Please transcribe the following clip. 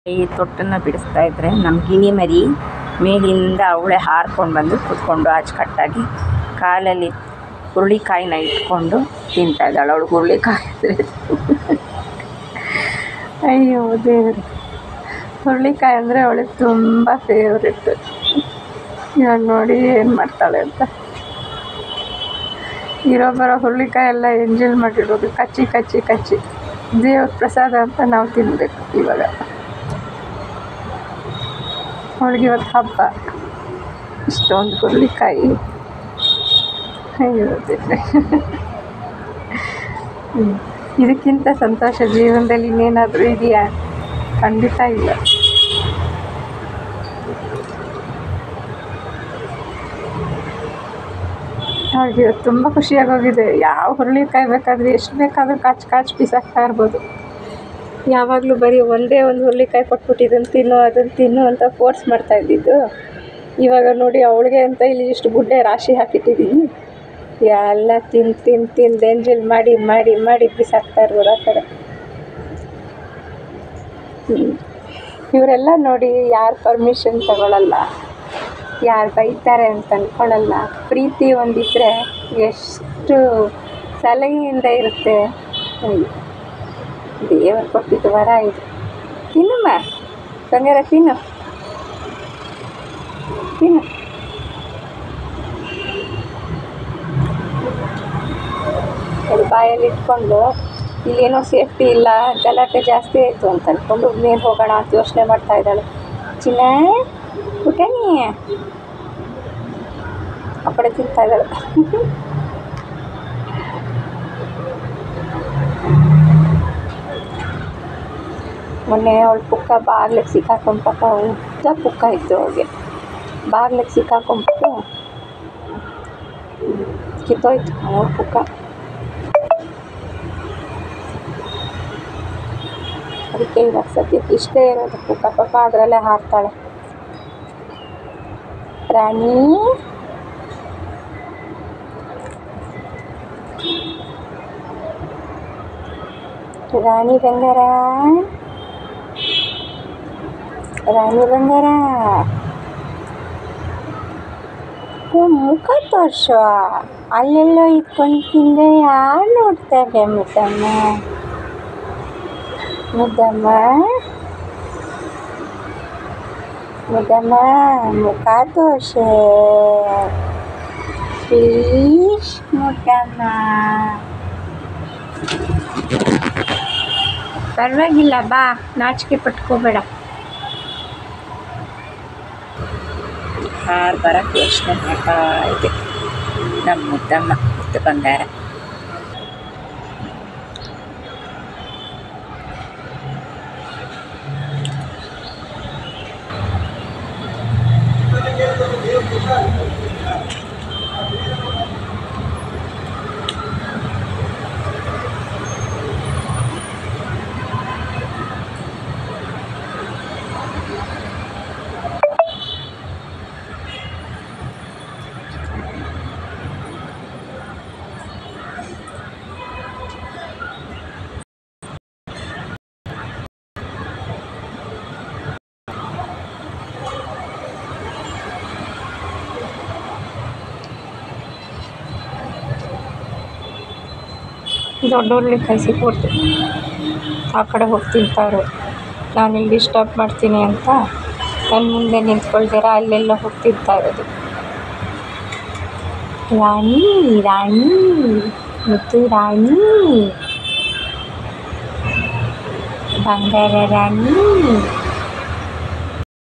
ಈ ತೊಟ್ಟನ್ನು ಬಿಡಿಸ್ತಾ ಇದ್ರೆ ನಮ್ಮ ಗಿನಿ ಮರಿ ಮೇಲಿಂದ ಅವಳೆ ಹಾರ್ಕೊಂಡು ಬಂದು ಕೂತ್ಕೊಂಡು ಅಚ್ಚುಕಟ್ಟಾಗಿ ಕಾಲಲ್ಲಿ ಹುರುಳಿಕಾಯಿನ ಇಟ್ಕೊಂಡು ತಿಂತಾ ಇದ್ದಾಳೆ. ಅವಳು ಹುರುಳಿಕಾಯಿ ಅಂದರೆ ಅಯ್ಯೋ ದೇವ್ರೆ, ಹುರುಳಿಕಾಯಿ ಅಂದರೆ ಅವಳಿಗೆ ತುಂಬ ಫೇವ್ರೆಟ್. ಇವಾಗ ನೋಡಿ ಏನು ಮಾಡ್ತಾಳೆ ಅಂತ. ಇರೋ ಬರೋ ಹುರುಳಿಕಾಯಿ ಎಲ್ಲ ಎಂಜಾಯ್ ಮಾಡಿರೋದು, ಕಚ್ಚಿ ಕಚ್ಚಿ ಕಚ್ಚಿ ದೇವ್ರ ಪ್ರಸಾದ ಅಂತ ನಾವು ತಿನ್ನಬೇಕು. ಇವಾಗ ಅವಳಿಗೆ ಇವತ್ತು ಹಬ್ಬ, ಇಷ್ಟೊಂದು ಹುರುಳಿಕಾಯಿ. ಅಯ್ಯೋದಿಲ್ಲ, ಇದಕ್ಕಿಂತ ಸಂತೋಷ ಜೀವನದಲ್ಲಿ ಇನ್ನೇನಾದರೂ ಇದೆಯಾ? ಖಂಡಿತ ಇಲ್ಲ. ಹಾಗೆ ತುಂಬ ಖುಷಿಯಾಗೋಗಿದೆ. ಯಾವ ಹುರುಳಿಕಾಯಿ ಬೇಕಾದರೆ ಎಷ್ಟು ಬೇಕಾದರೂ ಕಾಚು ಬೀಸಾಕ್ತಾ ಇರ್ಬೋದು. ಯಾವಾಗಲೂ ಬರೀ ಒಂದೇ ಒಂದು ಹುರುಳಿಕಾಯಿ ಕೊಟ್ಬಿಟ್ಟು ಇದನ್ನು ತಿನ್ನು ಅದನ್ನು ತಿನ್ನು ಅಂತ ಫೋರ್ಸ್ ಮಾಡ್ತಾ ಇದ್ದಿದ್ದು. ಇವಾಗ ನೋಡಿ ಅವಳಿಗೆ ಅಂತ ಇಲ್ಲಿ ಇಷ್ಟು ಗುಡ್ಡೆ ರಾಶಿ ಹಾಕಿಟ್ಟಿದ್ದೀನಿ. ಎಲ್ಲ ತಿಂದು ಎಂಜಲ್ ಮಾಡಿ ಮಾಡಿ ಮಾಡಿ ಬಿಸಾಕ್ತಾ ಇರ್ಬೋದು ಆ ಕಡೆ. ಇವರೆಲ್ಲ ನೋಡಿ ಯಾರು ಪರ್ಮಿಷನ್ ತಗೊಳ್ಳಲ್ಲ, ಯಾರು ಬೈತಾರೆ ಅಂತ ಅಂದ್ಕೊಳ್ಳಲ್ಲ. ಪ್ರೀತಿ ಒಂದಿದ್ರೆ ಎಷ್ಟು ಸಲಹೆಯಿಂದ ಇರುತ್ತೆ. ದೇವರು ಕೊಟ್ಟಿದ್ದು ವರ ಇದು. ತಿನ್ನಮ್ಮ ಬಂಗಾರ, ತಿನ್ನು ತಿನ್ನು. ಅದು ಬಾಯಲ್ಲಿ ಇಟ್ಕೊಂಡು ಇಲ್ಲೇನೋ ಸೇಫ್ಟಿ ಇಲ್ಲ, ಗಲಾಟೆ ಜಾಸ್ತಿ ಆಯಿತು ಅಂತ ಅಂದ್ಕೊಂಡು ಮೇಲೆ ಹೋಗೋಣ ಅಂತ ಯೋಚನೆ ಮಾಡ್ತಾ ಇದ್ದಾಳೆ. ಚಿನ್ನ ಊಟನೇ ಆ ಕಡೆ ತಿಂತಾ ಇದ್ದಾಳೆ. ಮೊನ್ನೆ ಅವಳು ಪುಕ್ಕ ಬಾಗ್ಲಿಗೆ ಸಿಕ್ಕಾಕೊಂಡು, ಪಾಪ ಉದ್ದ ಪುಕ್ಕ ಇತ್ತು ಅವಳಿಗೆ, ಬಾಗ್ಲಿಗೆ ಸಿಕ್ಕಾಕೊಂಡ್ಬಿಟ್ಟು ಕಿತ್ತೋಯ್ತು ಅವ್ರ ಪುಕ್ಕ. ಅದಕ್ಕೆ ಇವಾಗ ಸದ್ಯಕ್ಕೆ ಇಷ್ಟೇ ಇರೋದು ಪುಕ್ಕ. ಪಾಪ ಅದರಲ್ಲೇ ಹಾರ್ತಾಳೆ. ರಾಣಿ ರಾಣಿ ಬಂಗಾರ, ರಾಣಿ ಬಂಗಾರ, ಮುಖ ತೋರ್ಸು. ಅಲ್ಲೆಲ್ಲೋ ಇಟ್ಕೊಂಡು ತಿಂದೆ, ಯಾರು ನೋಡ್ತಾರೆ? ಮುದ್ದಮ್ಮ ಮುದ್ದಮ್ಮ ಮುದ್ದಮ್ಮ, ಮುಖ ತೋರ್ಸು ಪ್ಲೀಸ್ ಮುದ್ದಮ್ಮ. ಪರವಾಗಿಲ್ಲ ಬಾ, ನಾಚಿಕೆ ಪಟ್ಕೋಬೇಡ. ಹಾರು ಬರೋಕ್ಕೆ ಯೋಚನೆ ಮಾಡ್ತಾ ಇದೆ ನಮ್ಮ ಮುದ್ದಮ್ಮ, ಮುದ್ದು ಬಂಗಾರ. ದೊಡ್ಡ ಹುರುಳಿಕಾಯಿ ಸಿಕ್ಬಿಡ್ತು, ಆ ಕಡೆ ಹೋಗಿ ತಿಂತಾ ಇರೋದು. ನಾನು ಇಲ್ಲಿ ಡಿಸ್ಟರ್ಬ್ ಮಾಡ್ತೀನಿ ಅಂತ ನನ್ನ ಮುಂದೆ ನಿಂತ್ಕೊಳ್ದಿರ ಅಲ್ಲೆಲ್ಲ ಹೋಗಿ ತಿಂತಾ ಇರೋದು. ರಾಣಿ ರಾಣಿ ಮುದ್ದು ರಾಣಿ, ಬಂಗಾರ ರಾಣಿ.